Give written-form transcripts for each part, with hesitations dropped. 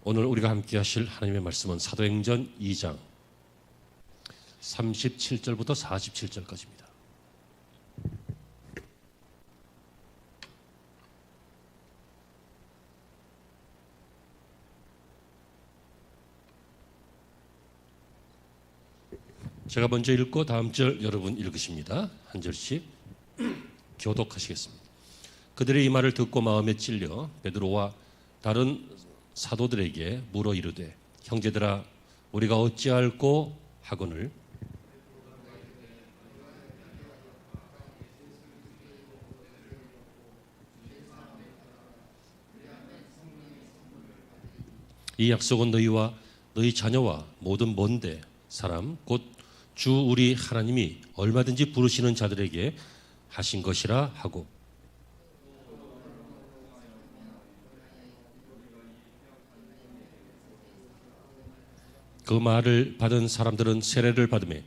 오늘 우리가 함께 하실 하나님의 말씀은 사도행전 2장 37절부터 47절까지입니다. 제가 먼저 읽고 다음 절 여러분 읽으십니다. 한 절씩 교독하시겠습니다. 그들의 이 말을 듣고 마음에 찔려 베드로와 다른 사도들에게 물어 이르되 형제들아 우리가 어찌할꼬 하거늘 이 약속은 너희와 너희 자녀와 모든 먼데 사람 곧 주 우리 하나님이 얼마든지 부르시는 자들에게 하신 것이라 하고 그 말을 받은 사람들은 세례를 받으매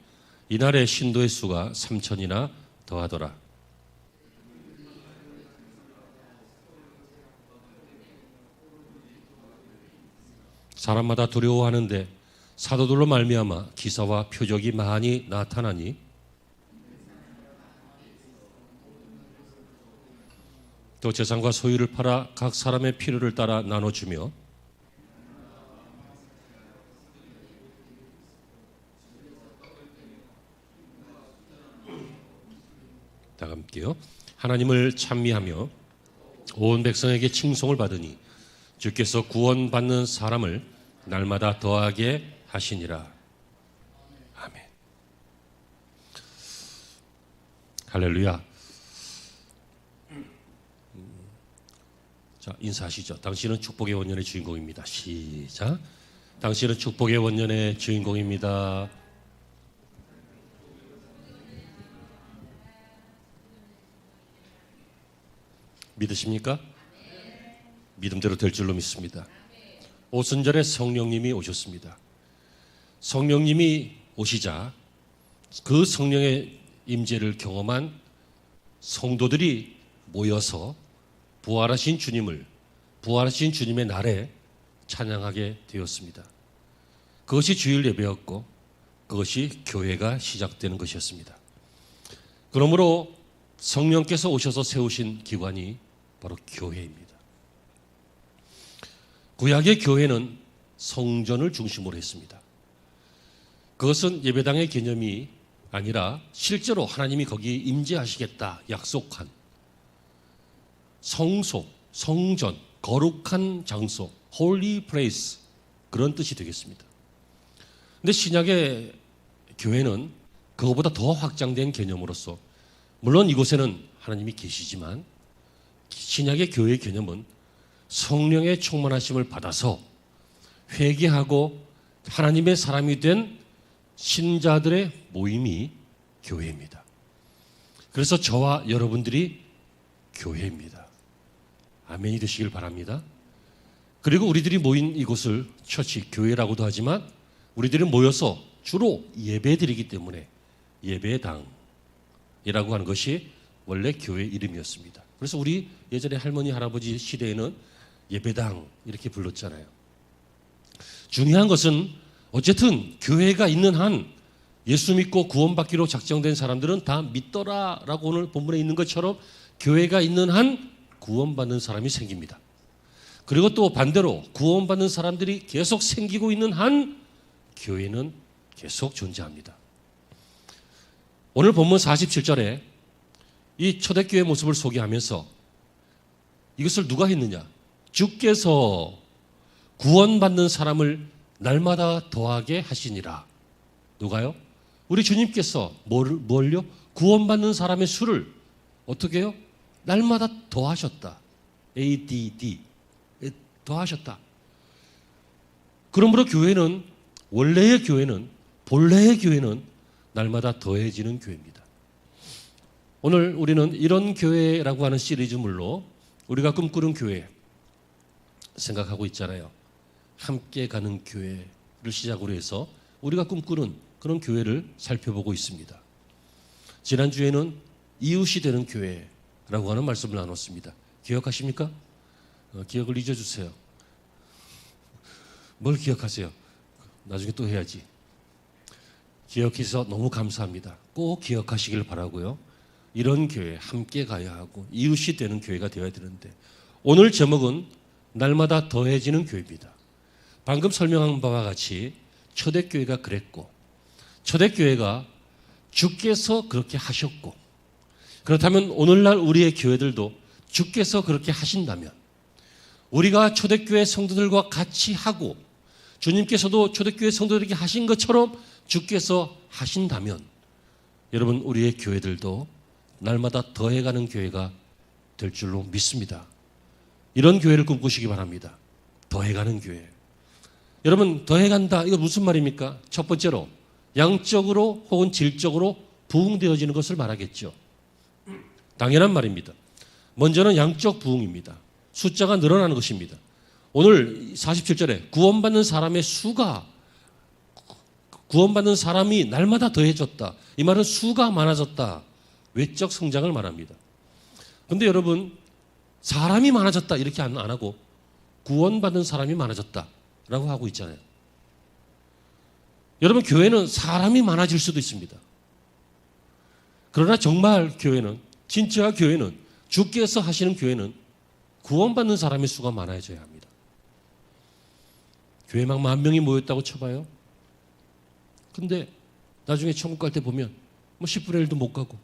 이날의 신도의 수가 3,000이나 더하더라. 사람마다 두려워하는데 사도들로 말미암아 기사와 표적이 많이 나타나니 또 재산과 소유를 팔아 각 사람의 필요를 따라 나눠주며 다 함께요. 하나님을 찬미하며 온 백성에게 칭송을 받으니 주께서 구원받는 사람을 날마다 더하게 하시니라. 아멘. 할렐루야. 자, 인사하시죠. 당신은 축복의 원년의 주인공입니다. 시작. 당신은 축복의 원년의 주인공입니다. 믿으십니까? 믿음대로 될 줄로 믿습니다. 오순절에 성령님이 오셨습니다. 성령님이 오시자 그 성령의 임재를 경험한 성도들이 모여서 부활하신 주님의 날에 찬양하게 되었습니다. 그것이 주일 예배였고 그것이 교회가 시작되는 것이었습니다. 그러므로 성령께서 오셔서 세우신 기관이 바로 교회입니다. 구약의 교회는 성전을 중심으로 했습니다. 그것은 예배당의 개념이 아니라 실제로 하나님이 거기 임재하시겠다 약속한 성소, 성전, 거룩한 장소, holy place 그런 뜻이 되겠습니다. 그런데 신약의 교회는 그것보다 더 확장된 개념으로서 물론 이곳에는 하나님이 계시지만 신약의 교회의 개념은 성령의 충만하심을 받아서 회개하고 하나님의 사람이 된 신자들의 모임이 교회입니다. 그래서 저와 여러분들이 교회입니다. 아멘이 되시길 바랍니다. 그리고 우리들이 모인 이곳을 처치, 교회라고도 하지만 우리들이 모여서 주로 예배드리기 때문에 예배당이라고 하는 것이 원래 교회 이름이었습니다. 그래서 우리 예전에 할머니, 할아버지 시대에는 예배당 이렇게 불렀잖아요. 중요한 것은 어쨌든 교회가 있는 한 예수 믿고 구원받기로 작정된 사람들은 다 믿더라라고 오늘 본문에 있는 것처럼 교회가 있는 한 구원받는 사람이 생깁니다. 그리고 또 반대로 구원받는 사람들이 계속 생기고 있는 한 교회는 계속 존재합니다. 오늘 본문 47절에 이 초대교회 모습을 소개하면서 이것을 누가 했느냐? 주께서 구원받는 사람을 날마다 더하게 하시니라. 누가요? 우리 주님께서 뭘요? 구원받는 사람의 수를 어떻게 해요? 날마다 더하셨다. ADD 더하셨다. 그러므로 교회는 원래의 교회는 본래의 교회는 날마다 더해지는 교회입니다. 오늘 우리는 이런 교회라고 하는 시리즈물로 우리가 꿈꾸는 교회 생각하고 있잖아요. 함께 가는 교회를 시작으로 해서 우리가 꿈꾸는 그런 교회를 살펴보고 있습니다. 지난주에는 이웃이 되는 교회라고 하는 말씀을 나눴습니다. 기억하십니까? 기억을 잊어주세요. 뭘 기억하세요? 나중에 또 해야지. 기억해서 너무 감사합니다. 꼭 기억하시길 바라고요. 이런 교회 함께 가야 하고 이웃이 되는 교회가 되어야 되는데, 오늘 제목은 날마다 더해지는 교회입니다. 방금 설명한 바와 같이 초대교회가 그랬고, 초대교회가 주께서 그렇게 하셨고, 그렇다면 오늘날 우리의 교회들도 주께서 그렇게 하신다면, 우리가 초대교회 성도들과 같이 하고 주님께서도 초대교회 성도들에게 하신 것처럼 주께서 하신다면, 여러분 우리의 교회들도 날마다 더해가는 교회가 될 줄로 믿습니다. 이런 교회를 꿈꾸시기 바랍니다. 더해가는 교회. 여러분, 더해간다, 이거 무슨 말입니까? 첫 번째로 양적으로 혹은 질적으로 부흥되어지는 것을 말하겠죠. 당연한 말입니다. 먼저는 양적 부흥입니다. 숫자가 늘어나는 것입니다. 오늘 47절에 구원받는 사람의 수가, 구원받는 사람이 날마다 더해졌다. 이 말은 수가 많아졌다. 외적 성장을 말합니다. 그런데 여러분, 사람이 많아졌다 이렇게 안 하고 구원받는 사람이 많아졌다라고 하고 있잖아요. 여러분, 교회는 사람이 많아질 수도 있습니다. 그러나 정말 교회는, 진짜 교회는, 주께서 하시는 교회는 구원받는 사람의 수가 많아져야 합니다. 교회 막 10,000명이 모였다고 쳐봐요. 근데 나중에 천국 갈 때 보면 뭐 10분의 1도 못 가고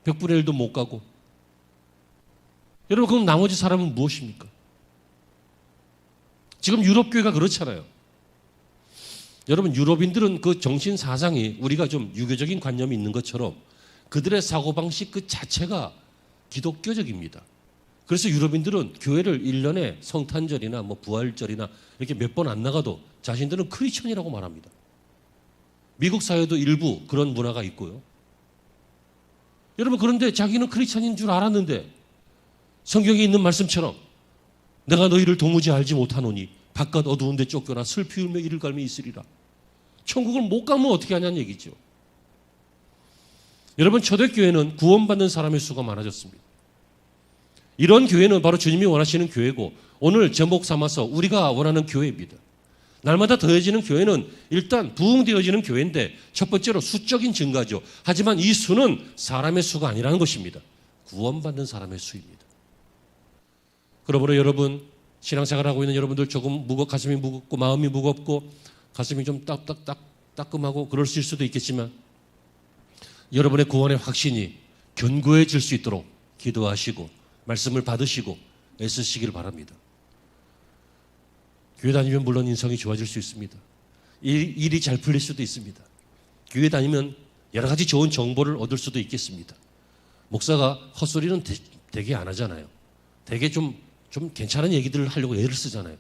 100분의 1도 못 가고, 여러분 그럼 나머지 사람은 무엇입니까? 지금 유럽 교회가 그렇잖아요. 여러분, 유럽인들은 그 정신 사상이 우리가 좀 유교적인 관념이 있는 것처럼 그들의 사고방식 그 자체가 기독교적입니다. 그래서 유럽인들은 교회를 1년에 성탄절이나 뭐 부활절이나 이렇게 몇 번 안 나가도 자신들은 크리스천이라고 말합니다. 미국 사회도 일부 그런 문화가 있고요. 여러분, 그런데 자기는 크리스천인 줄 알았는데 성경에 있는 말씀처럼 내가 너희를 도무지 알지 못하노니 바깥 어두운 데 쫓겨나 슬피 울며 이를 갈며 있으리라. 천국을 못 가면 어떻게 하냐는 얘기죠. 여러분, 초대교회는 구원받는 사람의 수가 많아졌습니다. 이런 교회는 바로 주님이 원하시는 교회고, 오늘 제목 삼아서 우리가 원하는 교회입니다. 날마다 더해지는 교회는 일단 부흥되어지는 교회인데, 첫 번째로 수적인 증가죠. 하지만 이 수는 사람의 수가 아니라는 것입니다. 구원받는 사람의 수입니다. 그러므로 여러분, 신앙생활하고 있는 여러분들 조금 가슴이 무겁고 마음이 무겁고 가슴이 좀 따끔하고 그럴 수도 있겠지만, 여러분의 구원의 확신이 견고해질 수 있도록 기도하시고 말씀을 받으시고 애쓰시길 바랍니다. 교회 다니면 물론 인성이 좋아질 수 있습니다. 일이 잘 풀릴 수도 있습니다. 교회 다니면 여러 가지 좋은 정보를 얻을 수도 있겠습니다. 목사가 헛소리는 되게 안 하잖아요. 되게 좀 괜찮은 얘기들을 하려고 애를 쓰잖아요.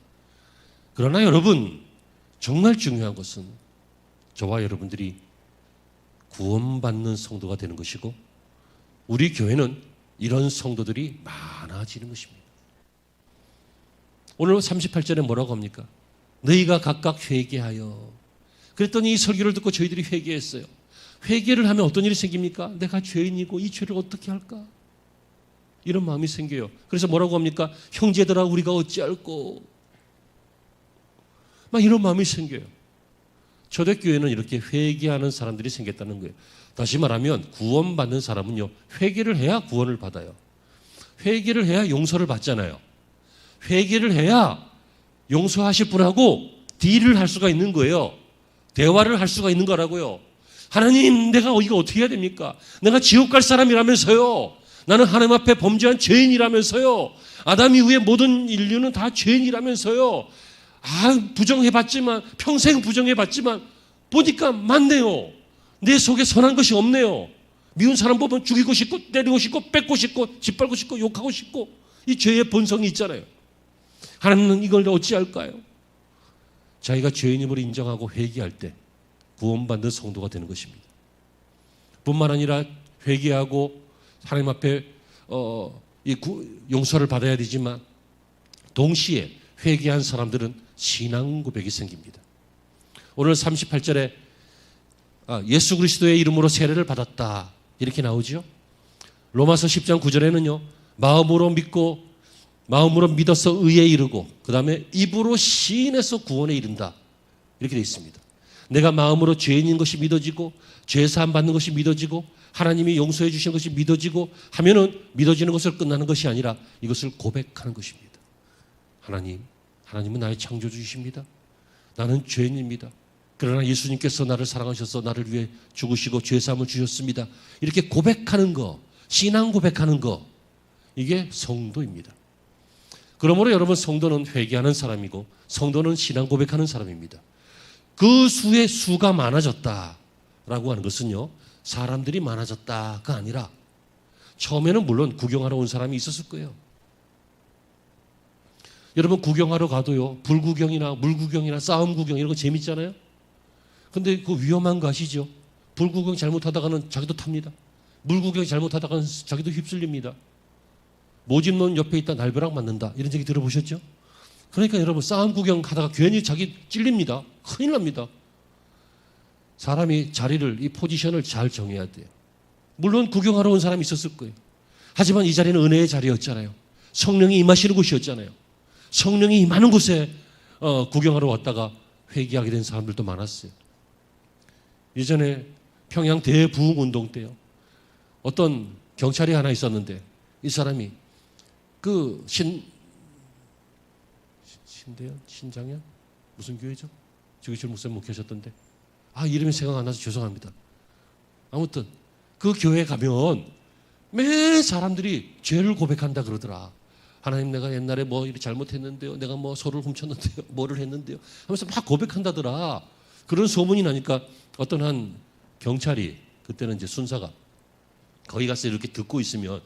그러나 여러분, 정말 중요한 것은 저와 여러분들이 구원받는 성도가 되는 것이고, 우리 교회는 이런 성도들이 많아지는 것입니다. 오늘 38절에 뭐라고 합니까? 너희가 각각 회개하여. 그랬더니 이 설교를 듣고 저희들이 회개했어요. 회개를 하면 어떤 일이 생깁니까? 내가 죄인이고 이 죄를 어떻게 할까? 이런 마음이 생겨요. 그래서 뭐라고 합니까? 형제들아, 우리가 어찌할꼬? 막 이런 마음이 생겨요. 초대교회는 이렇게 회개하는 사람들이 생겼다는 거예요. 다시 말하면 구원받는 사람은요, 회개를 해야 구원을 받아요. 회개를 해야 용서를 받잖아요. 회개를 해야 용서하실 분하고 딜을 할 수가 있는 거예요. 대화를 할 수가 있는 거라고요. 하나님, 내가 이거 어떻게 해야 됩니까? 내가 지옥 갈 사람이라면서요. 나는 하나님 앞에 범죄한 죄인이라면서요. 아담 이후의 모든 인류는 다 죄인이라면서요. 부정해봤지만, 평생 부정해봤지만 보니까 맞네요. 내 속에 선한 것이 없네요. 미운 사람 보면 죽이고 싶고 때리고 싶고 뺏고 싶고 짓밟고 싶고 욕하고 싶고, 이 죄의 본성이 있잖아요. 하나님은 이걸 어찌할까요? 자기가 죄인임을 인정하고 회개할 때 구원받는 성도가 되는 것입니다. 뿐만 아니라 회개하고 하나님 앞에 용서를 받아야 되지만, 동시에 회개한 사람들은 신앙 고백이 생깁니다. 오늘 38절에 예수 그리스도의 이름으로 세례를 받았다 이렇게 나오죠. 로마서 10장 9절에는요, 마음으로 믿고 마음으로 믿어서 의에 이르고 그 다음에 입으로 시인해서 구원에 이른다. 이렇게 되어 있습니다. 내가 마음으로 죄인인 것이 믿어지고 죄사함 받는 것이 믿어지고 하나님이 용서해 주시는 것이 믿어지고 하면은 믿어지는 것을 끝나는 것이 아니라 이것을 고백하는 것입니다. 하나님은 나의 창조주이십니다. 나는 죄인입니다. 그러나 예수님께서 나를 사랑하셔서 나를 위해 죽으시고 죄사함을 주셨습니다. 이렇게 고백하는 거, 신앙 고백하는 거, 이게 성도입니다. 그러므로 여러분, 성도는 회개하는 사람이고 성도는 신앙 고백하는 사람입니다. 그 수의 수가 많아졌다라고 하는 것은요, 사람들이 많아졌다가 아니라 처음에는 물론 구경하러 온 사람이 있었을 거예요. 여러분, 구경하러 가도요, 불구경이나 물구경이나 싸움 구경 이런 거 재밌잖아요. 근데 그 위험한 거 아시죠? 불구경 잘못하다가는 자기도 탑니다. 물구경 잘못하다가는 자기도 휩쓸립니다. 모집 놓은 옆에 있다 날벼락 맞는다. 이런 얘기 들어보셨죠? 그러니까 여러분, 싸움 구경하다가 괜히 자기 찔립니다. 큰일 납니다. 사람이 자리를, 이 포지션을 잘 정해야 돼요. 물론 구경하러 온 사람이 있었을 거예요. 하지만 이 자리는 은혜의 자리였잖아요. 성령이 임하시는 곳이었잖아요. 성령이 임하는 곳에 구경하러 왔다가 회개하게 된 사람들도 많았어요. 예전에 평양 대부흥운동 때요, 어떤 경찰이 하나 있었는데 이 사람이 그 신장현? 무슨 교회죠? 주기철 목사님 목회하셨던데, 이름이 생각 안 나서 죄송합니다. 아무튼 그 교회 가면 매 사람들이 죄를 고백한다 그러더라. 하나님, 내가 옛날에 뭐 이렇게 잘못했는데요, 내가 뭐 소를 훔쳤는데요, 뭐를 했는데요 하면서 막 고백한다더라. 그런 소문이 나니까 어떤 한 경찰이, 그때는 이제 순사가, 거기 가서 이렇게 듣고 있으면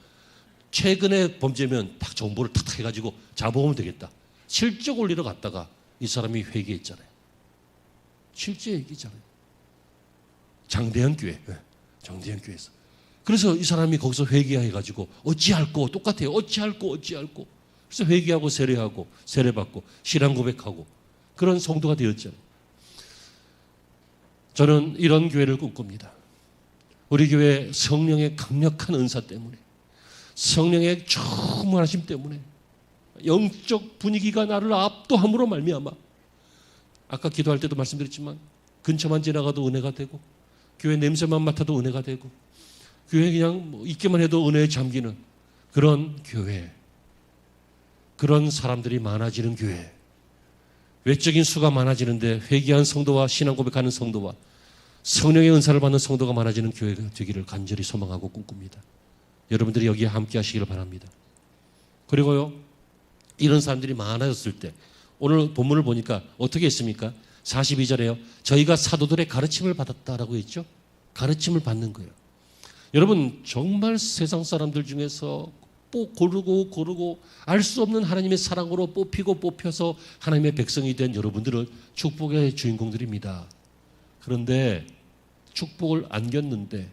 최근의 범죄면 딱 정보를 탁 해가지고 잡아오면 되겠다. 실적 올리러 갔다가 이 사람이 회개했잖아요. 실제 얘기잖아요. 장대현 교회, 장대현 교회에서. 그래서 이 사람이 거기서 회개해가지고 어찌할꼬, 똑같아요. 어찌할꼬. 그래서 회개하고 세례하고 세례받고 신앙 고백하고 그런 성도가 되었잖아요. 저는 이런 교회를 꿈꿉니다. 우리 교회 성령의 강력한 은사 때문에, 성령의 충만하심 때문에 영적 분위기가 나를 압도함으로 말미암아, 아까 기도할 때도 말씀드렸지만 근처만 지나가도 은혜가 되고 교회 냄새만 맡아도 은혜가 되고 교회 그냥 뭐 있기만 해도 은혜에 잠기는 그런 교회, 그런 사람들이 많아지는 교회, 외적인 수가 많아지는데 회개한 성도와 신앙 고백하는 성도와 성령의 은사를 받는 성도가 많아지는 교회가 되기를 간절히 소망하고 꿈꿉니다. 여러분들이 여기에 함께 하시기를 바랍니다. 그리고요, 이런 사람들이 많아졌을 때 오늘 본문을 보니까 어떻게 했습니까? 42절에요. 저희가 사도들의 가르침을 받았다라고 했죠. 가르침을 받는 거예요. 여러분, 정말 세상 사람들 중에서 고르고 알 수 없는 하나님의 사랑으로 뽑혀서 하나님의 백성이 된 여러분들은 축복의 주인공들입니다. 그런데 축복을 안겼는데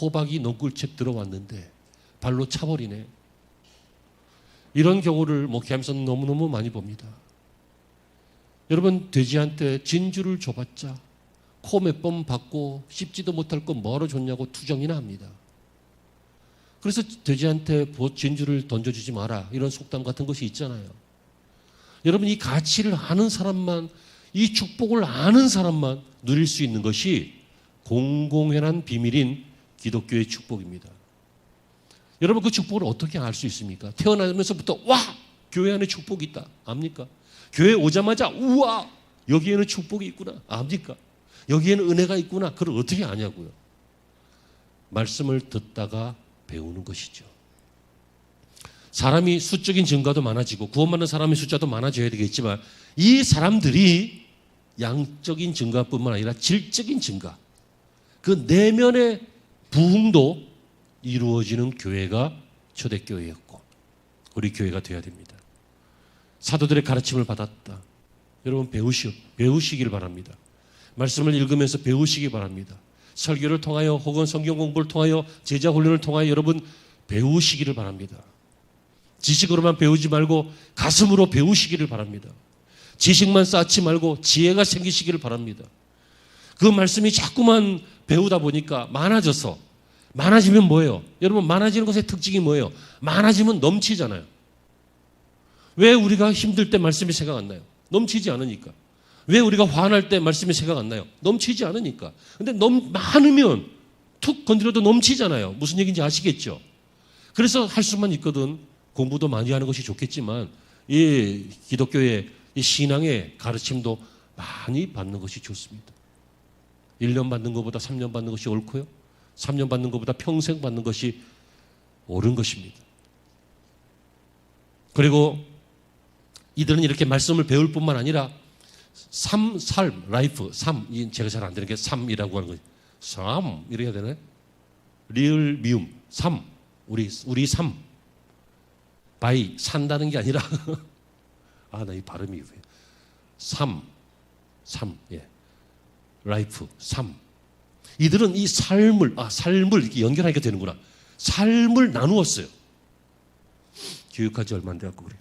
호박이 넝굴채 들어왔는데 발로 차버리네. 이런 경우를 목회하면서 너무너무 많이 봅니다. 여러분, 돼지한테 진주를 줘봤자 코 몇 번 받고 씹지도 못할 거 뭐로 줬냐고 투정이나 합니다. 그래서 돼지한테 진주를 던져주지 마라, 이런 속담 같은 것이 있잖아요. 여러분, 이 가치를 아는 사람만, 이 축복을 아는 사람만 누릴 수 있는 것이 공공연한 비밀인 기독교의 축복입니다. 여러분, 그 축복을 어떻게 알 수 있습니까? 태어나면서부터 와! 교회 안에 축복이 있다. 압니까? 교회 오자마자 우와! 여기에는 축복이 있구나. 압니까? 여기에는 은혜가 있구나. 그걸 어떻게 아냐고요. 말씀을 듣다가 배우는 것이죠. 사람이 수적인 증가도 많아지고 구원받는 사람의 숫자도 많아져야 되겠지만 이 사람들이 양적인 증가뿐만 아니라 질적인 증가, 그 내면의 부흥도 이루어지는 교회가 초대교회였고 우리 교회가 되어야 됩니다. 사도들의 가르침을 받았다. 여러분, 배우시길 바랍니다. 말씀을 읽으면서 배우시기 바랍니다. 설교를 통하여 혹은 성경 공부를 통하여 제자 훈련을 통하여 여러분 배우시기를 바랍니다. 지식으로만 배우지 말고 가슴으로 배우시기를 바랍니다. 지식만 쌓지 말고 지혜가 생기시기를 바랍니다. 그 말씀이 자꾸만 배우다 보니까 많아지면 뭐예요? 여러분, 많아지는 것의 특징이 뭐예요? 많아지면 넘치잖아요. 왜 우리가 힘들 때 말씀이 생각 안 나요? 넘치지 않으니까. 왜 우리가 화날 때 말씀이 생각 안 나요? 넘치지 않으니까. 근데 너무 많으면 툭 건드려도 넘치잖아요. 무슨 얘기인지 아시겠죠? 그래서 할 수만 있거든. 공부도 많이 하는 것이 좋겠지만 이 기독교의 이 신앙의 가르침도 많이 받는 것이 좋습니다. 1년 받는 것보다 3년 받는 것이 옳고요. 3년 받는 것보다 평생 받는 것이 옳은 것입니다. 그리고 이들은 이렇게 말씀을 배울 뿐만 아니라 삶, 라이프, 제가 잘 안 되는 게 삶이라고 하는 거예요. 삶, 이래야 되나요? 리을, 미움, 삶, 우리 삶. 바이, 산다는 게 아니라, 나 이 발음이 왜. 삶, 예. 라이프, 삶. 이들은 이 삶을 이렇게 연결하니까 되는구나. 삶을 나누었어요. 교육한 지 얼마 안 돼갖고 그래.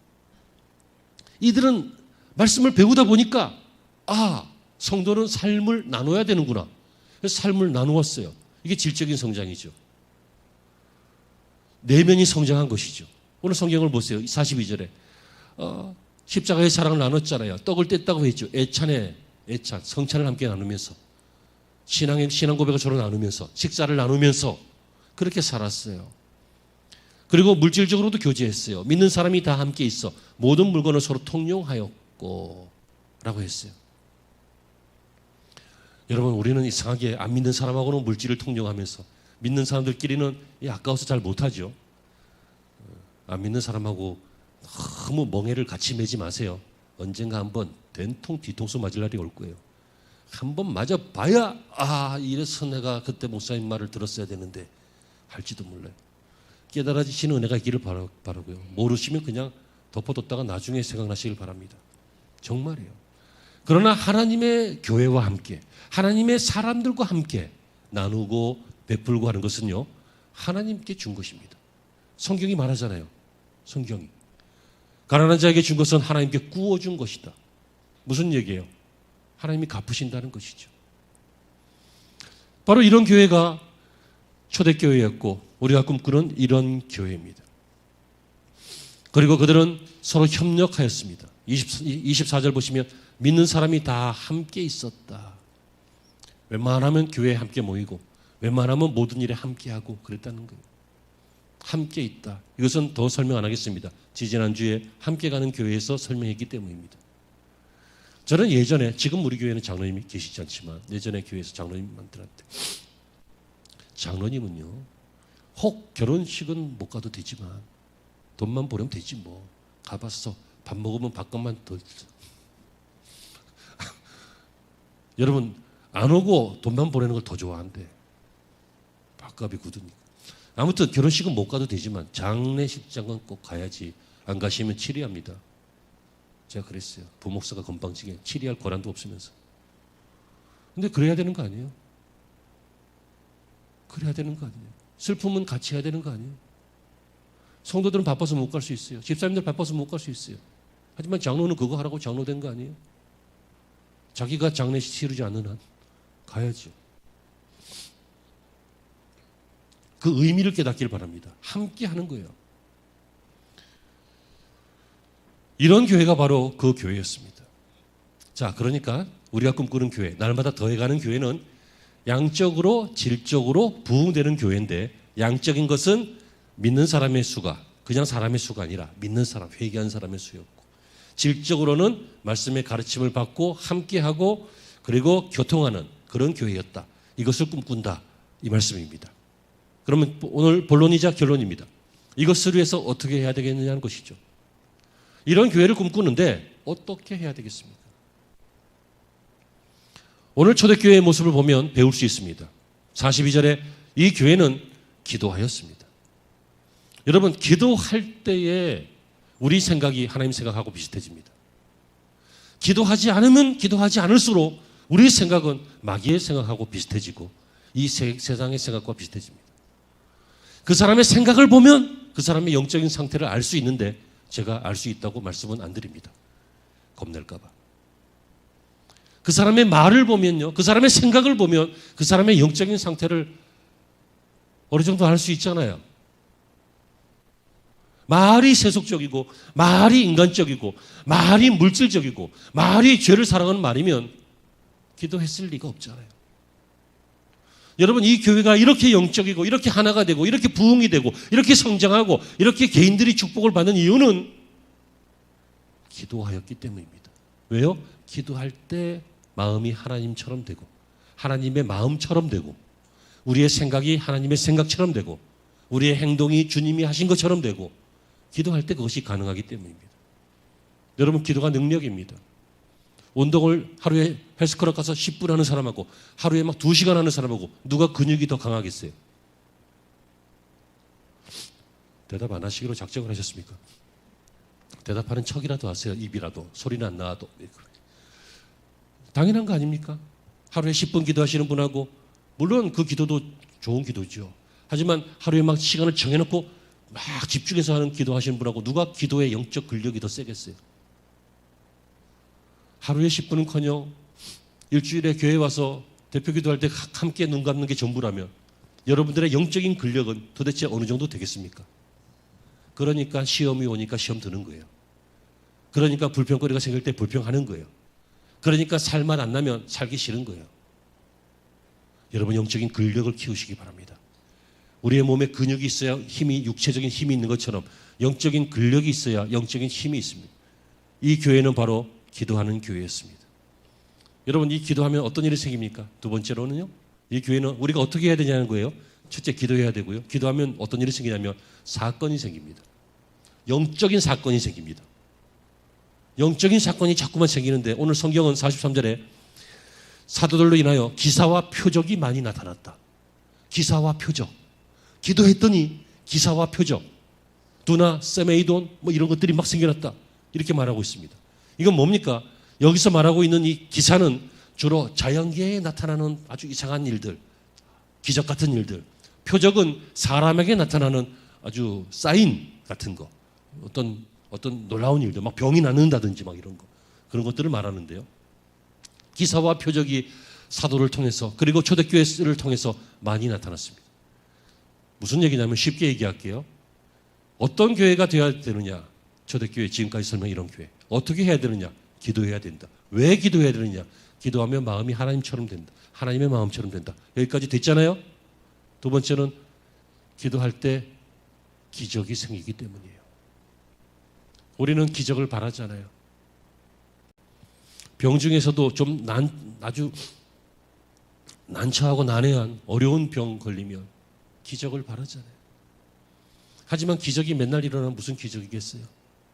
이들은 말씀을 배우다 보니까 성도는 삶을 나눠야 되는구나. 그래서 삶을 나누었어요. 이게 질적인 성장이죠. 내면이 성장한 것이죠. 오늘 성경을 보세요. 42절에 십자가의 사랑을 나눴잖아요. 떡을 뗐다고 했죠. 애찬, 성찬을 함께 나누면서 신앙 고백을 서로 나누면서 식사를 나누면서 그렇게 살았어요. 그리고 물질적으로도 교제했어요. 믿는 사람이 다 함께 있어 모든 물건을 서로 통용하였고 라고 했어요. 여러분, 우리는 이상하게 안 믿는 사람하고는 물질을 통용하면서 믿는 사람들끼리는 아까워서 잘 못하죠. 안 믿는 사람하고 너무 멍해를 같이 매지 마세요. 언젠가 한번 된통 뒤통수 맞을 날이 올 거예요. 한번 맞아봐야 이래서 내가 그때 목사님 말을 들었어야 되는데 할지도 몰라요. 깨달아지시는 은혜가 있기를 바라고요. 모르시면 그냥 덮어뒀다가 나중에 생각나시길 바랍니다. 정말이에요. 그러나 하나님의 교회와 함께 하나님의 사람들과 함께 나누고 베풀고 하는 것은요, 하나님께 준 것입니다. 성경이 말하잖아요. 성경이 가난한 자에게 준 것은 하나님께 구워준 것이다. 무슨 얘기예요? 하나님이 갚으신다는 것이죠. 바로 이런 교회가 초대교회였고 우리가 꿈꾸는 이런 교회입니다. 그리고 그들은 서로 협력하였습니다. 24절 보시면 믿는 사람이 다 함께 있었다. 웬만하면 교회에 함께 모이고 웬만하면 모든 일에 함께하고 그랬다는 거예요. 함께 있다. 이것은 더 설명 안 하겠습니다. 지지난주에 함께 가는 교회에서 설명했기 때문입니다. 저는 예전에, 지금 우리 교회는 장로님이 계시지 않지만 예전에 교회에서 장로님 만들었대. 장로님은요, 혹 결혼식은 못 가도 되지만 돈만 보내면 되지 뭐. 가봤어. 밥 먹으면 밥값만 더 여러분, 안 오고 돈만 보내는 걸 더 좋아한대. 밥값이 굳으니까. 아무튼 결혼식은 못 가도 되지만 장례식장은 꼭 가야지. 안 가시면 치리합니다. 제가 그랬어요. 부목사가 건방지게 치리할 권한도 없으면서. 근데 그래야 되는 거 아니에요? 그래야 되는 거 아니에요? 슬픔은 같이 해야 되는 거 아니에요? 성도들은 바빠서 못 갈 수 있어요. 집사님들 바빠서 못 갈 수 있어요. 하지만 장로는 그거 하라고 장로된 거 아니에요? 자기가 장례식 치르지 않는 한 가야죠. 그 의미를 깨닫기를 바랍니다. 함께 하는 거예요. 이런 교회가 바로 그 교회였습니다. 자, 그러니까 우리가 꿈꾸는 교회, 날마다 더해가는 교회는 양적으로 질적으로 부흥되는 교회인데, 양적인 것은 믿는 사람의 수가 그냥 사람의 수가 아니라 믿는 사람, 회개한 사람의 수였고, 질적으로는 말씀의 가르침을 받고 함께하고 그리고 교통하는 그런 교회였다. 이것을 꿈꾼다, 이 말씀입니다. 그러면 오늘 본론이자 결론입니다. 이것을 위해서 어떻게 해야 되겠느냐는 것이죠. 이런 교회를 꿈꾸는데 어떻게 해야 되겠습니까? 오늘 초대교회의 모습을 보면 배울 수 있습니다. 42절에 이 교회는 기도하였습니다. 여러분, 기도할 때에 우리 생각이 하나님 생각하고 비슷해집니다. 기도하지 않으면 기도하지 않을수록 우리 생각은 마귀의 생각하고 비슷해지고 이 세상의 생각과 비슷해집니다. 그 사람의 생각을 보면 그 사람의 영적인 상태를 알 수 있는데 제가 알 수 있다고 말씀은 안 드립니다. 겁낼까 봐. 그 사람의 말을 보면요, 그 사람의 생각을 보면 그 사람의 영적인 상태를 어느 정도 알 수 있잖아요. 말이 세속적이고 말이 인간적이고 말이 물질적이고 말이 죄를 사랑하는 말이면 기도했을 리가 없잖아요. 여러분, 이 교회가 이렇게 영적이고 이렇게 하나가 되고 이렇게 부흥이 되고 이렇게 성장하고 이렇게 개인들이 축복을 받는 이유는 기도하였기 때문입니다. 왜요? 기도할 때 마음이 하나님처럼 되고 하나님의 마음처럼 되고 우리의 생각이 하나님의 생각처럼 되고 우리의 행동이 주님이 하신 것처럼 되고 기도할 때 그것이 가능하기 때문입니다. 여러분, 기도가 능력입니다. 운동을 하루에 헬스클럽 가서 10분 하는 사람하고 하루에 막 2시간 하는 사람하고 누가 근육이 더 강하겠어요? 대답 안 하시기로 작정을 하셨습니까? 대답하는 척이라도 하세요. 입이라도. 소리는 안 나와도. 당연한 거 아닙니까? 하루에 10분 기도하시는 분하고 물론 그 기도도 좋은 기도죠. 하지만 하루에 막 시간을 정해놓고 막 집중해서 하는 기도하시는 분하고 누가 기도의 영적 근력이 더 세겠어요? 하루에 10분은커녕 일주일에 교회 와서 대표 기도할 때 함께 눈 감는 게 전부라면 여러분들의 영적인 근력은 도대체 어느 정도 되겠습니까? 그러니까 시험이 오니까 시험 드는 거예요. 그러니까 불평거리가 생길 때 불평하는 거예요. 그러니까 살만 안 나면 살기 싫은 거예요. 여러분, 영적인 근력을 키우시기 바랍니다. 우리의 몸에 근육이 있어야 힘이, 육체적인 힘이 있는 것처럼 영적인 근력이 있어야 영적인 힘이 있습니다. 이 교회는 바로 기도하는 교회였습니다. 여러분, 이 기도하면 어떤 일이 생깁니까? 두 번째로는요, 이 교회는 우리가 어떻게 해야 되냐는 거예요. 첫째, 기도해야 되고요. 기도하면 어떤 일이 생기냐면 사건이 생깁니다. 영적인 사건이 생깁니다. 영적인 사건이 자꾸만 생기는데 오늘 성경은 43절에 사도들로 인하여 기사와 표적이 많이 나타났다. 기사와 표적. 기도했더니 기사와 표적. 두나, 세메이돈 뭐 이런 것들이 막 생겨났다. 이렇게 말하고 있습니다. 이건 뭡니까? 여기서 말하고 있는 이 기사는 주로 자연계에 나타나는 아주 이상한 일들, 기적 같은 일들. 표적은 사람에게 나타나는 아주 사인 같은 거. 어떤 놀라운 일들, 막 병이 낫는다든지 막 이런 거. 그런 것들을 말하는데요. 기사와 표적이 사도를 통해서 그리고 초대교회를 통해서 많이 나타났습니다. 무슨 얘기냐면 쉽게 얘기할게요. 어떤 교회가 되어야 되느냐? 초대교회 지금까지 설명 이런 교회. 어떻게 해야 되느냐? 기도해야 된다. 왜 기도해야 되느냐? 기도하면 마음이 하나님처럼 된다. 하나님의 마음처럼 된다. 여기까지 됐잖아요. 두 번째는 기도할 때 기적이 생기기 때문이에요. 우리는 기적을 바라잖아요. 병 중에서도 좀 아주 난처하고 난해한 어려운 병 걸리면 기적을 바라잖아요. 하지만 기적이 맨날 일어나면 무슨 기적이겠어요?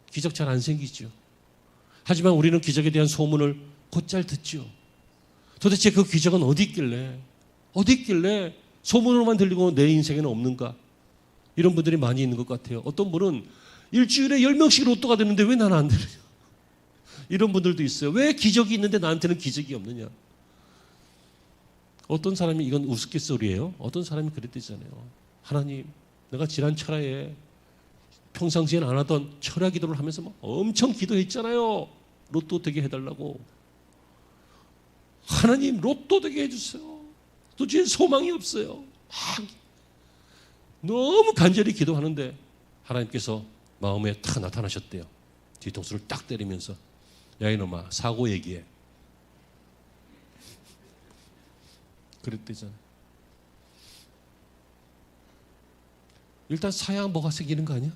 기적 잘 안 생기죠. 하지만 우리는 기적에 대한 소문을 곧잘 듣죠. 도대체 그 기적은 어디 있길래 소문으로만 들리고 내 인생에는 없는가? 이런 분들이 많이 있는 것 같아요. 어떤 분은 일주일에 10명씩 로또가 되는데 왜 나는 안 되느냐? 이런 분들도 있어요. 왜 기적이 있는데 나한테는 기적이 없느냐? 어떤 사람이, 이건 우스갯소리예요. 어떤 사람이 그랬대잖아요. 하나님, 내가 지난 철야에 평상시엔 안 하던 철야 기도를 하면서 막 엄청 기도했잖아요. 로또 되게 해달라고. 하나님, 로또 되게 해주세요. 도대체 소망이 없어요. 막 너무 간절히 기도하는데 하나님께서 마음에 탁 나타나셨대요. 뒤통수를 딱 때리면서 야 이놈아, 사고 얘기해. 그랬대잖아요. 일단 사야 뭐가 생기는 거 아니야?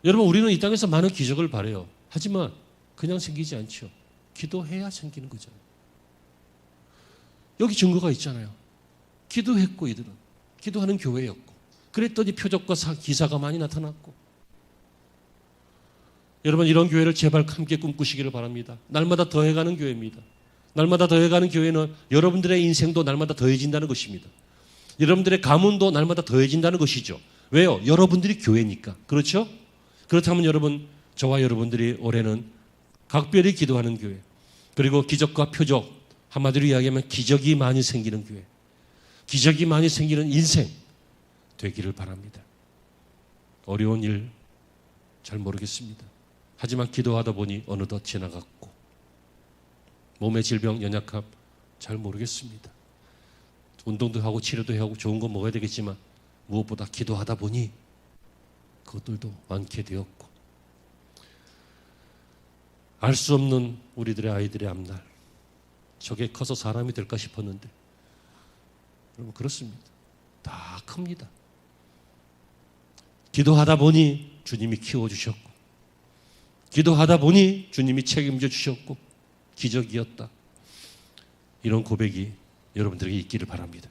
여러분, 우리는 이 땅에서 많은 기적을 바라요. 하지만 그냥 생기지 않죠. 기도해야 생기는 거잖아요. 여기 증거가 있잖아요. 기도했고 이들은 기도하는 교회였고 그랬더니 표적과 기사가 많이 나타났고. 여러분, 이런 교회를 제발 함께 꿈꾸시기를 바랍니다. 날마다 더해가는 교회입니다. 날마다 더해가는 교회는 여러분들의 인생도 날마다 더해진다는 것입니다. 여러분들의 가문도 날마다 더해진다는 것이죠. 왜요? 여러분들이 교회니까. 그렇죠? 그렇다면 여러분, 저와 여러분들이 올해는 각별히 기도하는 교회, 그리고 기적과 표적, 한마디로 이야기하면 기적이 많이 생기는 교회, 기적이 많이 생기는 인생 되기를 바랍니다. 어려운 일 잘 모르겠습니다. 하지만 기도하다 보니 어느덧 지나갔고, 몸의 질병, 연약함 잘 모르겠습니다. 운동도 하고 치료도 하고 좋은 거 먹어야 되겠지만 무엇보다 기도하다 보니 그것들도 많게 되었고, 알 수 없는 우리들의 아이들의 앞날, 저게 커서 사람이 될까 싶었는데 여러분 그렇습니다. 다 큽니다. 기도하다 보니 주님이 키워주셨고, 기도하다 보니 주님이 책임져 주셨고, 기적이었다. 이런 고백이 여러분들에게 있기를 바랍니다.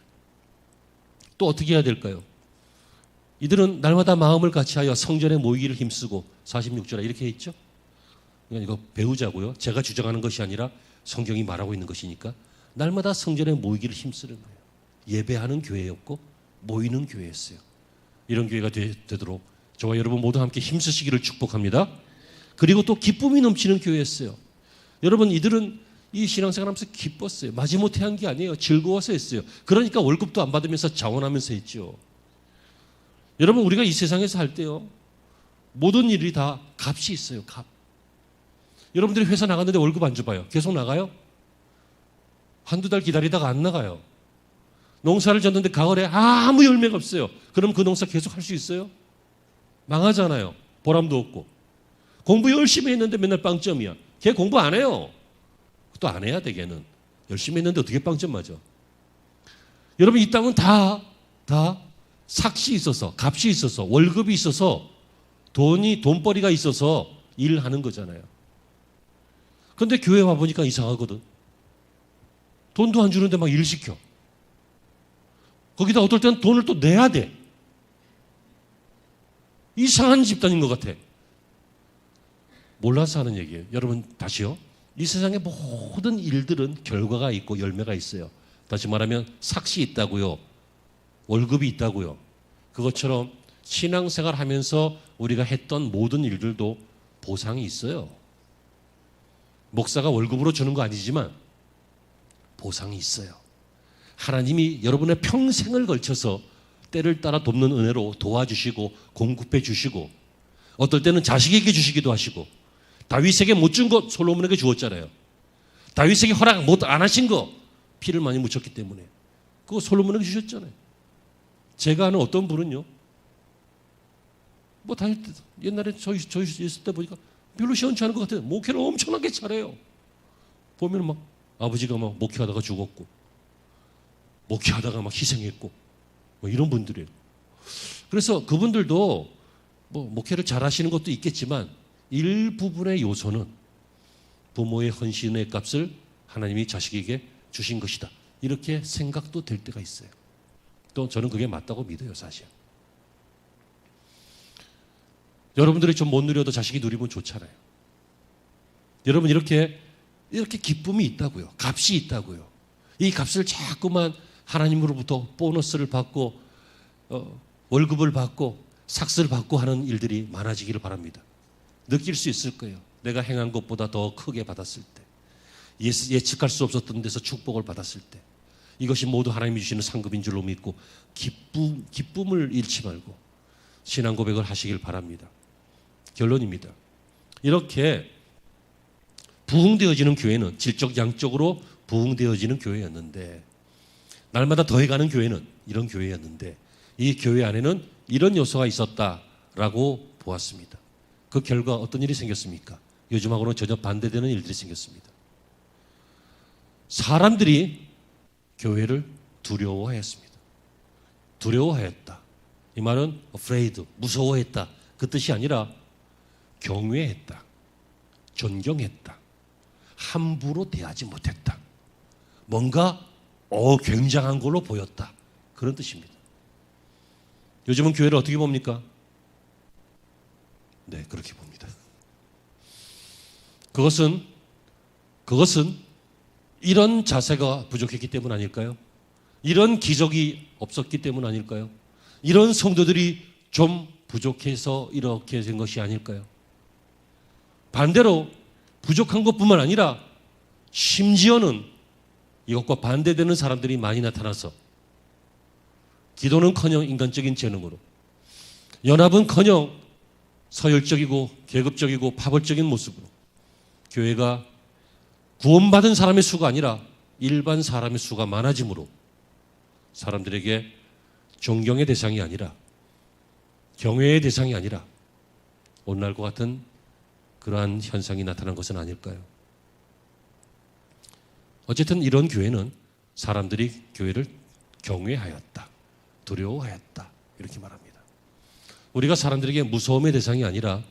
또 어떻게 해야 될까요? 이들은 날마다 마음을 같이하여 성전에 모이기를 힘쓰고, 46절에 이렇게 있죠. 이거 배우자고요. 제가 주장하는 것이 아니라 성경이 말하고 있는 것이니까 날마다 성전에 모이기를 힘쓰는 거예요. 예배하는 교회였고 모이는 교회였어요. 이런 교회가 되도록 저와 여러분 모두 함께 힘쓰시기를 축복합니다. 그리고 또 기쁨이 넘치는 교회였어요. 여러분 이들은 이 신앙생활하면서 기뻤어요. 마지못해 한 게 아니에요. 즐거워서 했어요. 그러니까 월급도 안 받으면서 자원하면서 했죠. 여러분 우리가 이 세상에서 할 때요, 모든 일이 다 값이 있어요. 값. 여러분들이 회사 나갔는데 월급 안 줘봐요. 계속 나가요? 한두 달 기다리다가 안 나가요. 농사를 졌는데 가을에 아무 열매가 없어요. 그럼 그 농사 계속 할 수 있어요? 망하잖아요. 보람도 없고. 공부 열심히 했는데 맨날 빵점이야. 걔 공부 안 해요. 또 안 해야 돼, 걔는. 열심히 했는데 어떻게 빵점 맞아? 여러분 이 땅은 다 삭시 있어서, 값이 있어서, 월급이 있어서, 돈벌이가 있어서 일하는 거잖아요. 근데 교회 와보니까 이상하거든. 돈도 안 주는데 막 일 시켜. 거기다 어떨 때는 돈을 또 내야 돼. 이상한 집단인 것 같아. 몰라서 하는 얘기예요. 여러분 다시요. 이 세상의 모든 일들은 결과가 있고 열매가 있어요. 다시 말하면 삭시 있다고요. 월급이 있다고요. 그것처럼 신앙생활 하면서 우리가 했던 모든 일들도 보상이 있어요. 목사가 월급으로 주는 거 아니지만 보상이 있어요. 하나님이 여러분의 평생을 걸쳐서 때를 따라 돕는 은혜로 도와주시고 공급해 주시고, 어떨 때는 자식에게 주시기도 하시고, 다윗에게 못 준 것 솔로몬에게 주었잖아요. 다윗에게 허락 못 안 하신 거 피를 많이 묻혔기 때문에 그거 솔로몬에게 주셨잖아요. 제가 아는 어떤 분은요, 뭐 다닐 때 옛날에 저희 있을 때 보니까 별로 시원치 않은 것 같아요. 목회를 엄청나게 잘해요. 보면 막 아버지가 막 목회하다가 죽었고, 목회하다가 막 희생했고, 뭐 이런 분들이에요. 그래서 그분들도 뭐 목회를 잘하시는 것도 있겠지만 일부분의 요소는 부모의 헌신의 값을 하나님이 자식에게 주신 것이다, 이렇게 생각도 될 때가 있어요. 또 저는 그게 맞다고 믿어요, 사실. 여러분들이 좀 못 누려도 자식이 누리면 좋잖아요. 여러분 이렇게 기쁨이 있다고요. 값이 있다고요. 이 값을 자꾸만 하나님으로부터 보너스를 받고 월급을 받고 삭스를 받고 하는 일들이 많아지기를 바랍니다. 느낄 수 있을 거예요. 내가 행한 것보다 더 크게 받았을 때, 예측할 수 없었던 데서 축복을 받았을 때, 이것이 모두 하나님이 주시는 상급인 줄로 믿고 기쁨을 잃지 말고 신앙 고백을 하시길 바랍니다. 결론입니다. 이렇게 부흥되어지는 교회는 질적 양적으로 부흥되어지는 교회였는데, 날마다 더해가는 교회는 이런 교회였는데, 이 교회 안에는 이런 요소가 있었다라고 보았습니다. 그 결과 어떤 일이 생겼습니까? 요즘하고는 전혀 반대되는 일들이 생겼습니다. 사람들이 교회를 두려워했습니다. 두려워했다. 이 말은 afraid, 무서워했다, 그 뜻이 아니라 경외했다, 존경했다, 함부로 대하지 못했다, 뭔가 굉장한 걸로 보였다, 그런 뜻입니다. 요즘은 교회를 어떻게 봅니까? 네, 그렇게 봅니다. 그것은 이런 자세가 부족했기 때문 아닐까요? 이런 기적이 없었기 때문 아닐까요? 이런 성도들이 좀 부족해서 이렇게 된 것이 아닐까요? 반대로 부족한 것뿐만 아니라 심지어는 이것과 반대되는 사람들이 많이 나타나서 기도는커녕 인간적인 재능으로, 연합은커녕 서열적이고 계급적이고 파벌적인 모습으로, 교회가 구원받은 사람의 수가 아니라 일반 사람의 수가 많아지므로 사람들에게 존경의 대상이 아니라 경외의 대상이 아니라 오늘날과 같은 그러한 현상이 나타난 것은 아닐까요? 어쨌든 이런 교회는 사람들이 교회를 경외하였다, 두려워하였다 이렇게 말합니다. 우리가 사람들에게 무서움의 대상이 아니라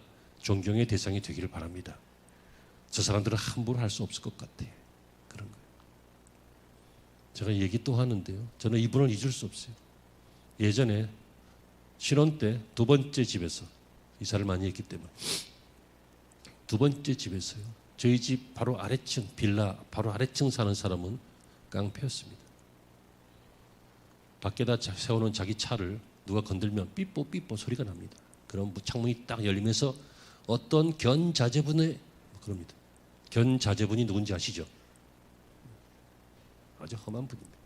존경의 대상이 되기를 바랍니다. 저 사람들은 함부로 할 수 없을 것 같아. 그런 거예요. 제가 얘기 또 하는데요. 저는 이분을 잊을 수 없어요. 예전에 신혼 때 두 번째 집에서 이사를 많이 했기 때문에 두 번째 집에서요. 저희 집 바로 아래층 빌라 바로 아래층 사는 사람은 깡패였습니다. 밖에다 세워놓은 자기 차를 누가 건들면 삐뽀 삐뽀 소리가 납니다. 그럼 창문이 딱 열리면서 어떤 견자제분의 그럽니다. 견자제분이 누군지 아시죠? 아주 험한 분입니다.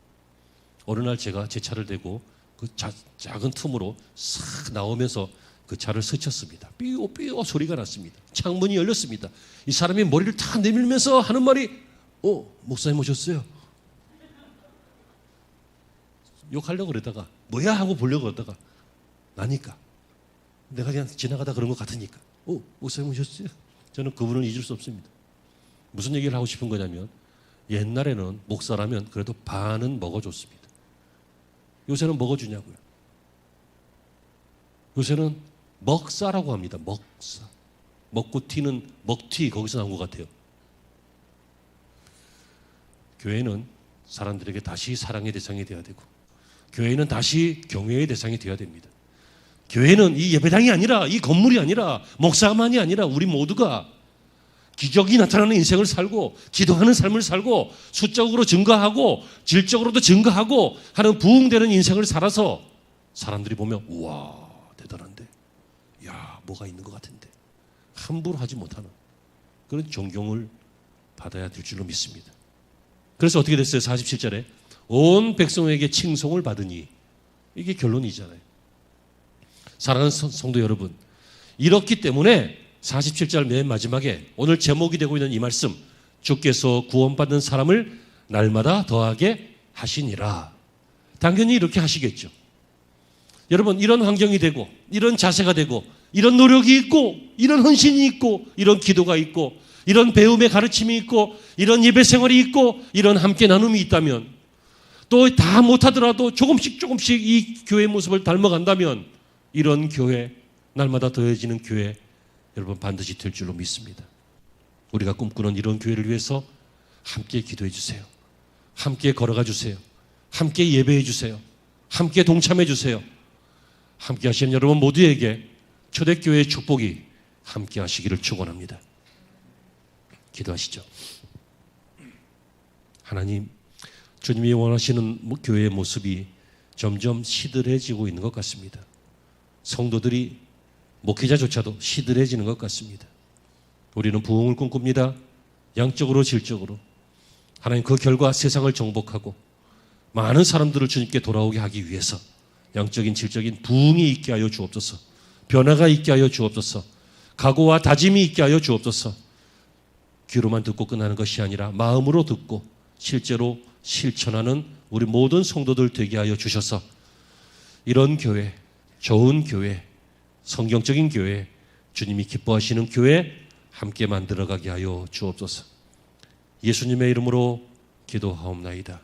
어느 날 제가 제 차를 대고 그 작은 틈으로 싹 나오면서 그 차를 스쳤습니다. 삐오 삐오 소리가 났습니다. 창문이 열렸습니다. 이 사람이 머리를 다 내밀면서 하는 말이 목사님 오셨어요. 욕하려고 그러다가 뭐야 하고 보려고 그러다가 나니까 내가 그냥 지나가다 그런 것 같으니까 목사님 오셨어요. 저는 그분을 잊을 수 없습니다. 무슨 얘기를 하고 싶은 거냐면 옛날에는 목사라면 그래도 반은 먹어줬습니다. 요새는 먹어주냐고요. 요새는 먹사라고 합니다. 먹사. 먹고 튀는 먹튀 거기서 나온 것 같아요. 교회는 사람들에게 다시 사랑의 대상이 되어야 되고 교회는 다시 경외의 대상이 되어야 됩니다. 교회는 이 예배당이 아니라 이 건물이 아니라 목사만이 아니라 우리 모두가 기적이 나타나는 인생을 살고 기도하는 삶을 살고 수적으로 증가하고 질적으로도 증가하고 하는 부흥되는 인생을 살아서 사람들이 보면 우와 대단한데 야 뭐가 있는 것 같은데 함부로 하지 못하는 그런 존경을 받아야 될 줄로 믿습니다. 그래서 어떻게 됐어요? 47절에 온 백성에게 칭송을 받으니 이게 결론이잖아요. 사랑하는 성도 여러분, 이렇기 때문에 47절 맨 마지막에 오늘 제목이 되고 있는 이 말씀 주께서 구원받는 사람을 날마다 더하게 하시니라. 당연히 이렇게 하시겠죠. 여러분 이런 환경이 되고 이런 자세가 되고 이런 노력이 있고 이런 헌신이 있고 이런 기도가 있고 이런 배움의 가르침이 있고 이런 예배 생활이 있고 이런 함께 나눔이 있다면 또 다 못하더라도 조금씩 이 교회의 모습을 닮아간다면 이런 교회 날마다 더해지는 교회 여러분 반드시 될 줄로 믿습니다. 우리가 꿈꾸는 이런 교회를 위해서 함께 기도해 주세요. 함께 걸어가 주세요. 함께 예배해 주세요. 함께 동참해 주세요. 함께 하시는 여러분 모두에게 초대교회의 축복이 함께 하시기를 축원합니다. 기도하시죠. 하나님, 주님이 원하시는 교회의 모습이 점점 시들해지고 있는 것 같습니다. 성도들이 목회자조차도 시들해지는 것 같습니다. 우리는 부흥을 꿈꿉니다. 양적으로 질적으로. 하나님 그 결과 세상을 정복하고 많은 사람들을 주님께 돌아오게 하기 위해서 양적인 질적인 부흥이 있게 하여 주옵소서. 변화가 있게 하여 주옵소서. 각오와 다짐이 있게 하여 주옵소서. 귀로만 듣고 끝나는 것이 아니라 마음으로 듣고 실제로 실천하는 우리 모든 성도들 되게 하여 주셔서 이런 교회, 좋은 교회, 성경적인 교회, 주님이 기뻐하시는 교회 함께 만들어가게 하여 주옵소서. 예수님의 이름으로 기도하옵나이다.